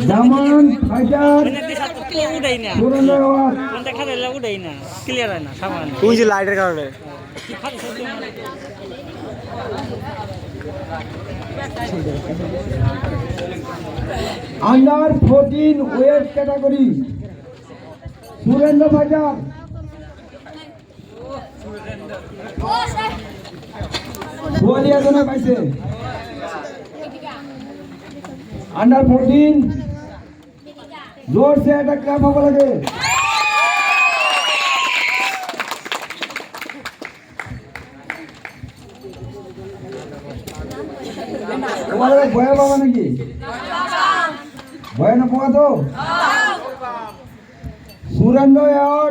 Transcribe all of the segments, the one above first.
জামান fighter ওই যে লাইটের কারণে under 14 weight category Surendra fighter Goalia জনা পাইছে अंडर 14 जोर से একটা ক্ল্যাপ হবে লাগে তোমাদের ভয় পাবা নাকি ভয় না পাওয়া তো सुरेंद्र यार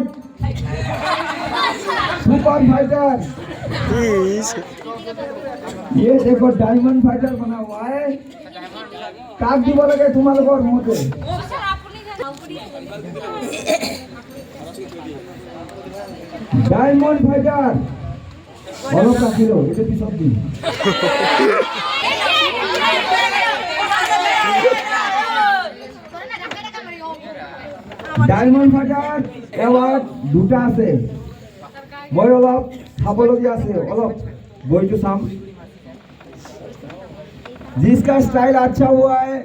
सुपर फाइटर ये देखो डायमंड फाइटर बना हुआ है काक দিব লাগে তোমাদের মতে ডায়মন্ড ফাইটার বলো কাকিলো এটা কি শব্দ ডায়মন্ড ফাইটার এওয়ার্ড দুটা আছে মই অলপ খাবলগি আছে অলপ বইটো চাম जिसका स्टाइल अच्छा हुआ है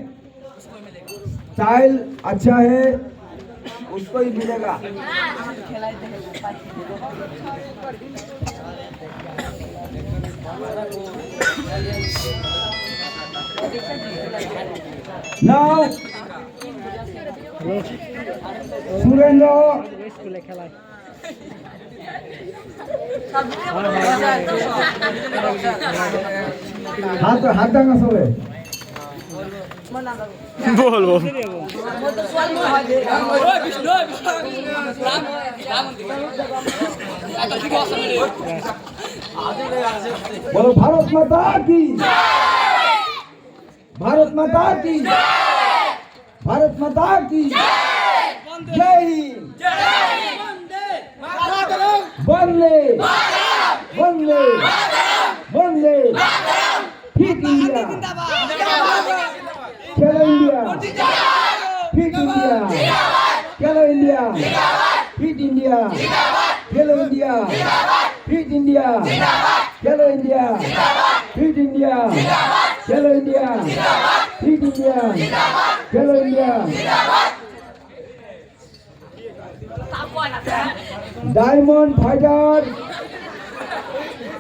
स्टाइल अच्छा है उसको ही मिलेगा नाउ सुरेंद्र हाथ हाथ डांगा सोए बोल बोल बोलो भारत माता की भारत माता की भारत माता की जय हिंद वंदे वंदे वंदे फिट इंडिया चलो इंडिया फिट इंडिया चलो इंडिया फिट इंडिया चलो इंडिया फिट इंडिया चलो इंडिया फिट इंडिया चलो इंडिया फिट इंडिया चलो India diamond fighter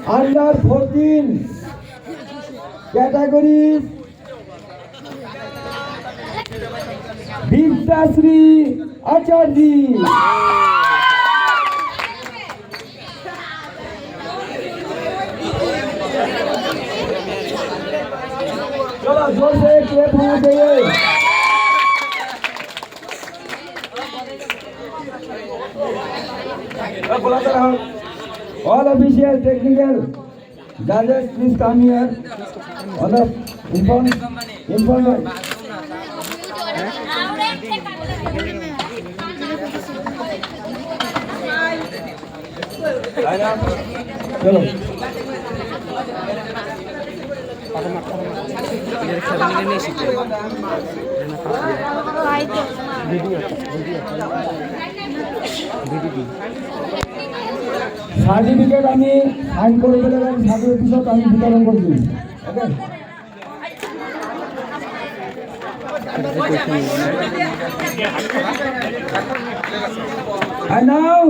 under 14 category Vidyashree Acharya चलो जोर से क्लैप होना चाहिए all official technical judges please come here all of inform चलो সার্টিফিকেট আমি সাইন করে দিলে সার্টিফিকেট পিছত আমি বিতরণ করে দিই ওকে and now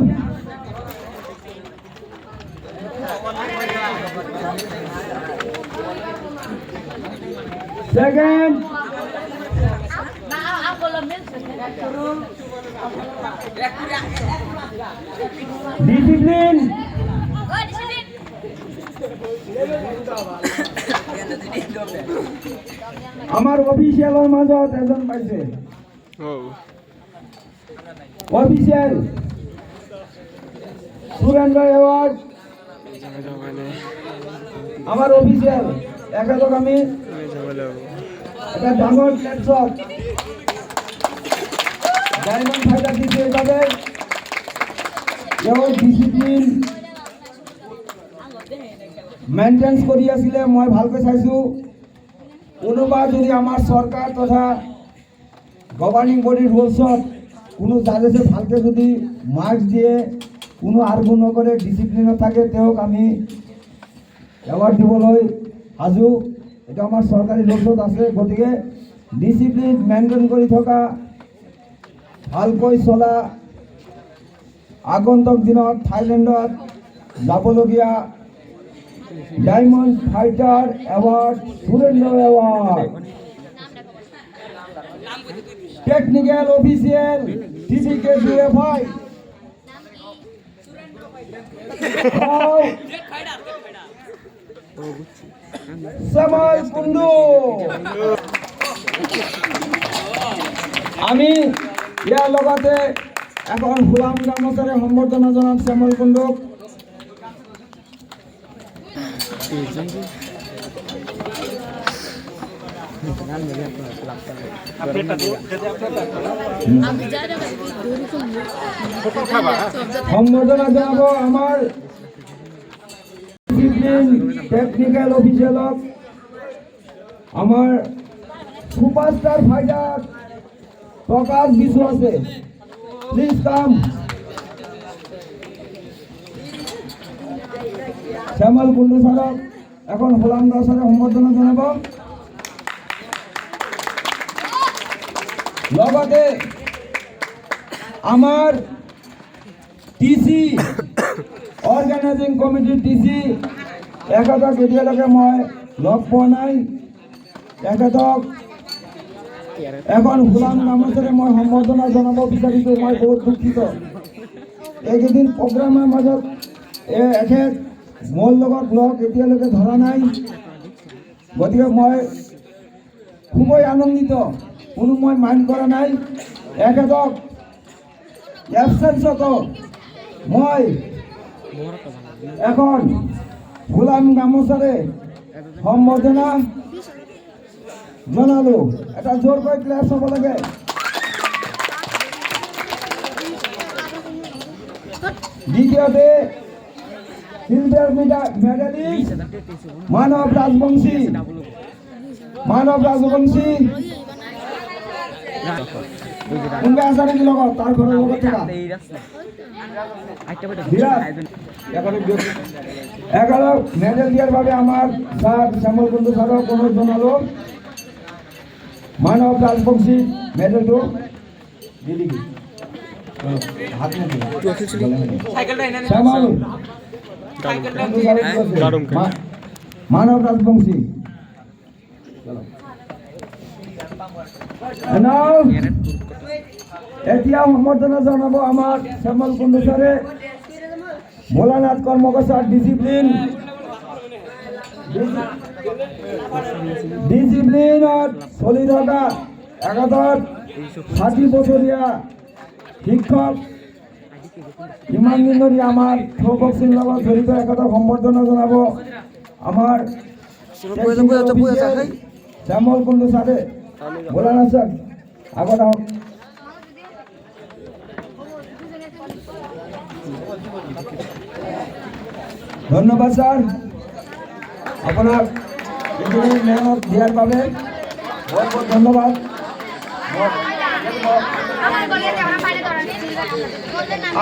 second discipline আমার অফিসিয়ালের মাজত এজন পাইছে অফিসিয়াল সুরেন্দ্র অ্যাওয়ার্ড আমার অফিসিয়াল একাদক আমি এটা ডাঙর ল্যাপটপ ডায়মন্ড ফাইটার দিতে এভাবে যেমন ডিসিপ্লিন মেইনটেন্স কৰি আছিলে মই ভালকৈ চাইছো কোনোবা যদি আমার সরকার তথা গভর্নিং বডিৰ ৰুলছত কোনো জাজেছে ভালকে যদি মাৰ্কছ দিয়ে কোনো আৰ্গুণ নকৰে ডিচিপ্লিনত থাকে তেওঁক আমি এৱাৰ্ড দিবলৈ সাজু। এটা আমাৰ চৰকাৰী ৰুলছত আছে। গতিকে ডিচিপ্লিন মেইনটেইন কৰি থকা, ভালকৈ চলা, আগন্তুক দিনত থাইলেণ্ডত যাবলগীয়া diamond fighter award, Surendra award, technical official TVK-DFI শ্যামল কুণ্ডু। আমি ইয়াৰ লগতে এখন ফুলাম গামোচাৰে সম্বৰ্ধনা জনাম শ্যামল কুণ্ডুক। সম্বৰ্ধনা জনাব আমাৰ ডিসিপ্লিন টেকনিক্যাল অফিসিয়ালক, আমার সুপারস্টার ফাইটার প্রকাশ বিশু আছে। Please come. শ্যামল কুণ্ডু স্যারক এখন হোলাম দাস স্যারে সম্বর্ধনা জানাব। লগতে আমার টিসি অর্গানাইজিং কমিটিৰ টিসি এখেতক এতিয়ালৈকে মই লগ পোৱা নাই। এখেতক এখন ফুলাম গামোচাৰে মই সম্বৰ্ধনা জনাব বিচাৰিছোঁ। মই বহুত দুখিত, এইকেইদিন প্ৰগ্ৰামৰ মাজত এখেত মোৰ লগত লগ এতিয়ালৈকে ধৰা নাই। গতিকে মই খুবই আনন্দিত, কোনো মই মাইণ্ড কৰা নাই। এখেতক এবচেঞ্চতো মই এখন ফুলাম গামোচাৰে সম্বৰ্ধনা জনালো। এটা জোৰকৈ ক্লাছ হ'ব লাগে। দ্বিতীয়তে সিলভার মেডেলিস্ট মানব রাজবংশী কোনবা আছে নেকি লগত? তাৰ ঘৰৰ লগত থকা এগারো মেডেল দিয়ার ভাবে আমার স্যার শ্যামল কুণ্ডু স্যারক অনুরোধ জানালো। মানব রাজবংশী মেডেলটো দিদি হাত শ্যামল মানব রাজবংশী এতিয়া সম্বৰ্ধনা জনাব আমাৰ শ্যামল কুণ্ডু স্যাৰে ভোলানাথ কৰ্মকৰ্তাৰ ডিচিপ্লিনত চলি থকা 60 বছৰীয়া শিক্ষক, ইমান দিন ধৰি আমাৰ থ্ৰ বক্সিং লগত জড়িত এখেতক সম্বৰ্ধনা জনাব আমাৰ শ্যামল কুণ্ডু স্যাৰে। ভোলানাথ স্যার আগত আহক। ধন্যবাদ স্যার, আপনার মেহনত দিয়ার বাবে বহুত বহুত ধন্যবাদ।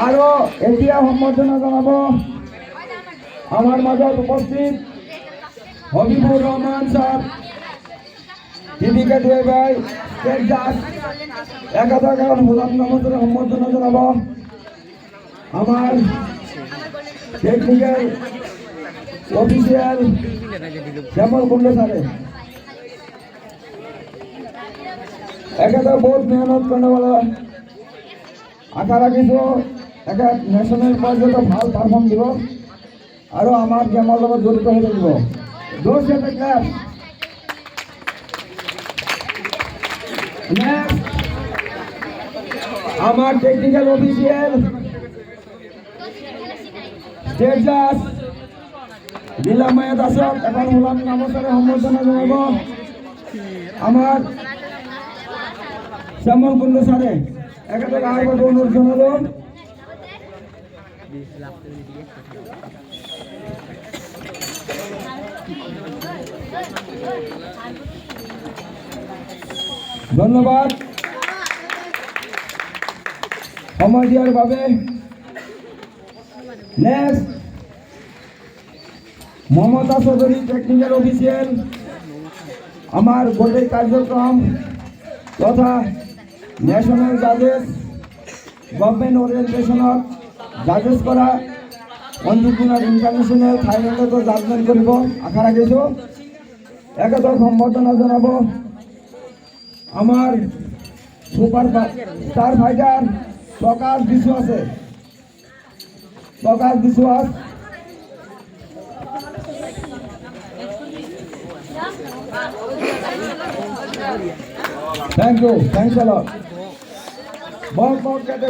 আৰু এতিয়া সম্বৰ্ধনা জনাব আমাৰ মাজত উপস্থিত Habibur Rahman sir, TVK-DFI state জাজ। একাধারে হোলাম গামোচাৰে সম্বৰ্ধনা জনাব আমাৰ টেকনিক্যাল অফিসিয়াল শ্যামল কুণ্ডু স্যারে। একেবাৰে বহুত মেহনত কৰিবলে আশা ৰাখিছোঁ। একেবাৰে নেশ্যনেল পৰ্যায়ত ভাল পাৰফৰ্ম দিব আৰু আমাৰ গেমৰ লগত জড়িত হৈ থাকিব। দোষ এটা ক্লাছ। আমার টেকনিক্যাল অফিসিয়াল স্টেট জাজ লীলামায়া দাসক এখন হোলাম গামোচাৰে সম্বৰ্ধনা জনাব আমাৰ শ্যামল কুণ্ডু স্যাৰে। একেবাৰে আগত অনুৰোধ জনালো। ধন্যবাদ সময় দেওয়ার বাবে। Next Mamata Chowdhury technical official আমার গোটেই কার্যক্রম তথা ন্যাশনাল জাজেস গভর্নমেন্ট ওরিয়েন্টেশনত জাজেস কৰা অন্তিমদিনত ইণ্টাৰনেশ্যনেল থাইলেণ্ডতো জাজমেণ্ট কৰিব আশা ৰাখিছোঁ। একেদৰে সম্বৰ্ধনা জনাব আমাৰ সুপাৰ ষ্টাৰ ফাইটাৰ প্ৰকাশ বিশ্বাসে। প্রকাশ বিশ্বাস থ্যাংক ইউ, থ্যাংকস আ লট। बहुत बहुत कहते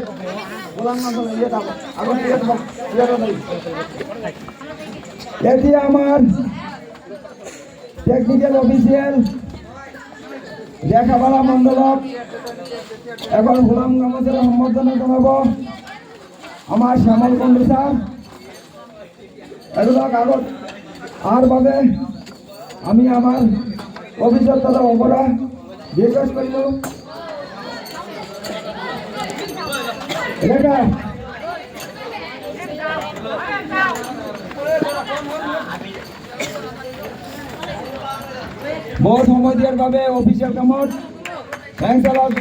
গোলাম নাজল ইয়ে দাও আগুন ইয়ে দাও ইয়ে দাও। এটি আমার টেকনিক্যাল অফিসিয়াল লেখাপালা মণ্ডলক এখন গোলাম গামোচার সম্বর্ধনা জানাব আমার শ্যামল কুণ্ডু স্যার। এগুলো আগত আর বাবে আমি আমার অফিসার তথা অপরা রিকোয়েস্ট করিল লেখা বহু সময় দিয়ার বাবে অফিসিয়াল কামত থ্যাংকস আ লট।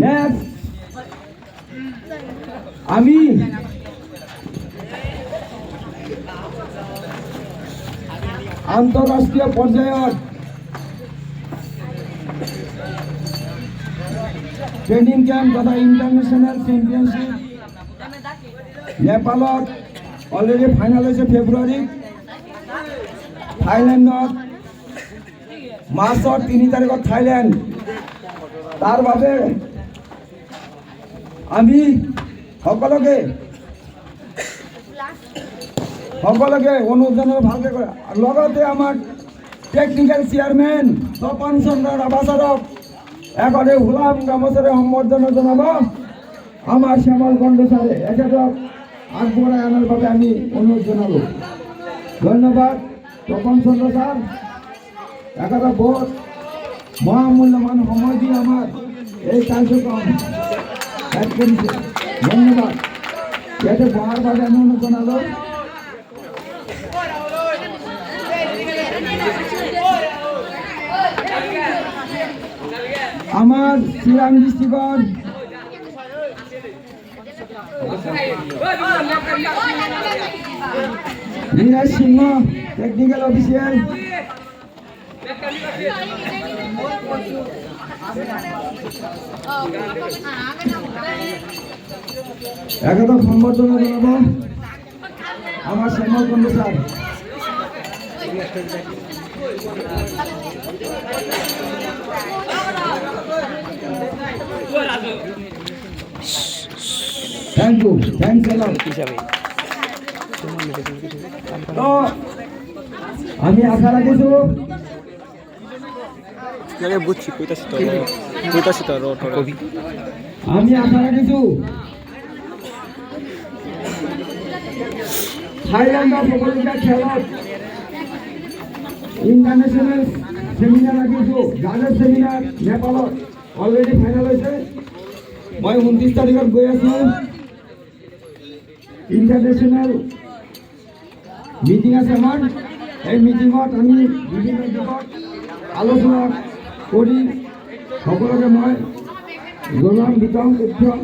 নেক্সট আমি আন্তঃরাষ্ট্রীয় পর্যায়ত ট্রেনিং ক্যাম্প তথা ইন্টারন্যাশনাল চ্যাম্পিয়নশিপ নেপালত অলরেডি ফাইনাল হয়েছে ফেব্রুয়ারি। থাইল্যান্ডত মাৰ্চৰ 3 তাৰিখত থাইল্যান্ড। তাৰ বাবে আমি সকলোকে অনুৰোধ জনাব ভালকৈ কৰা। লগতে আমাৰ টেকনিক্যাল চেয়ারম্যান তপন চন্দ্র রাভাচারক এখনে গোলাম গামোচারে সম্বর্ধনা জানাব আমার শ্যামল কুণ্ডু স্যারে। এখেতক আগবঢ়াই আনার বাবে আমি অনুরোধ জানাব। ধন্যবাদ তপন চন্দ্র স্যার। এখেতক বহুত মহামূল্যবান সময় দিয়ে আমার এই কার্যক্রম এক করেছে। ধন্যবাদ। ইয়াতে বহার বাবে আমি অনুরোধ জানাব। আমার চিরাং ডিস্ট্রিক্টর নীরাজ সিংহ টেকনিক্যাল অফিসিয়াল একেদম সম্বর্ধনা জানাবো আমার Shyamal Kundu sir. Thank you, thanks a lot. তো আমি আশা রাখিছো বুঝছি আমি আশা রাখিছো থাইল্যান্ডৰ সকলোকে খেলত ইণ্টাৰনেশ্যনেল সেমিনাৰ ৰাখিছো। জাজেছ সেমিনাৰ নেপালত অলৰেডি ফাইনেল হৈছে। মই 29 তাৰিখত গৈ আছো। ইণ্টাৰনেশ্যনেল মিটিং আছে আমাৰ। এই মিটিঙত আমি বিভিন্ন দিশত আলোচনা কৰি সকলোকে মই জনাম বিতৰণ কৰিম।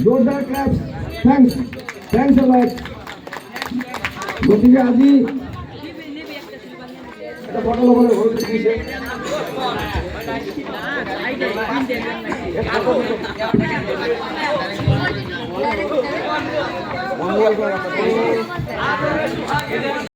জোৰদাৰ ক্লাছ। থ্যাংকস, থ্যাংকস আ লট। গতিকে আজি এটা ফটো ল'বলৈ হৈ গৈছে।